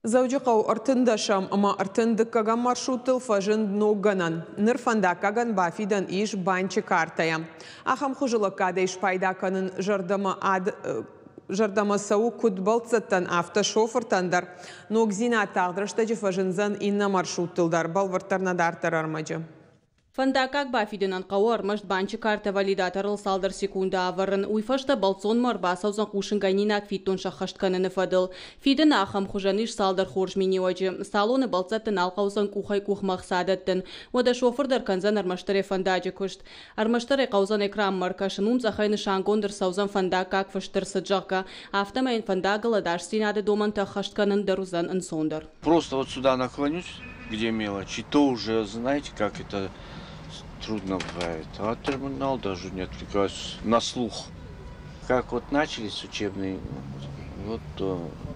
Zawjaqaw artindasham ama artindikagan marşrutil fajın noganan. Nirfandakagan bafidan iş bançı kartaya. Aham xujılıkkada iş paydakanın жардама сау кудбалцаттан автошофыртандар. Ногзина тағдырыштажы фажынзан инна маршруттылдар. Балварттарна дартар армаджы. Фандакак бафиденан қауар мышт банчы карта валидаторыл салдар секунда аварын. Уйфашта балцон марба саузан қушын гайнинак фиттон шаққаштканыны фадыл. Фиден ахам хужаныш салдар хорш миниоджы. Салоны балцаттын алқаузан кухай кухмақ садаттын. Ода шофырдар канзан армаштаре фандаджы күшт. Армаштаре қаузан экран маркашын умзахайны шангондыр саузан фандакак фаштыр саджака. Автомайн фандагала даш синады доман тахаштканын дарузан инсондар. Просто вот сюда наклонюсь, где мелочь, и то уже знаете, как это трудно бывает. А терминал даже не отвлекаюсь на слух. Как вот начались учебные, вот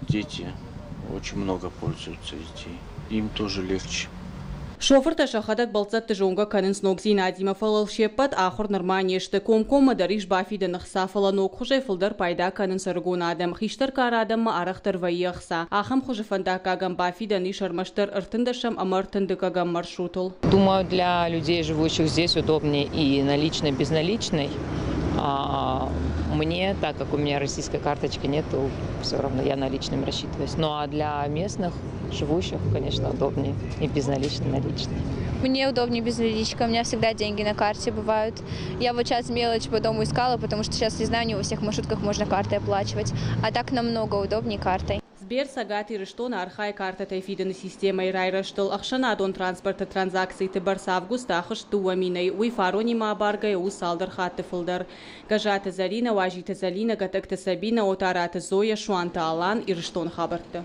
дети очень много пользуются детей. Им тоже легче. Шофер ташахадак балцатты жонга канын сногзин адима фалал шеппат ахур норманешты ком-кома дариш бафида нахсафала ног хуже фылдар пайда канын саргон адам. Хиштар кар адам ма арахтар вайяхса. Ахам хуже фандакагам бафида нишармаштар артындашам амартындыкагам маршрутул. Думаю, для людей, живущих здесь, удобнее и наличной, и безналичной. Мне, так как у меня российской карточки нет, то все равно я наличным рассчитываюсь. Ну а для местных, живущих, конечно, удобнее и безналичный, и наличный. Мне удобнее безналичка, у меня всегда деньги на карте бывают. Я вот сейчас мелочь по дому искала, потому что сейчас, не знаю, не во всех маршрутках можно картой оплачивать. А так намного удобнее картой. Сбер сагати рештона архай карта тайфиден системой райраштыл. Ахшана дон транспорта транзакции ты барс август ахыш туаминай. Уй фарони маабаргай у салдар хатты фылдар. Гажата Зарина, важита Залина, гатакта Сабина, отарата Зоя, Шуанта Алан и рештон хабарты.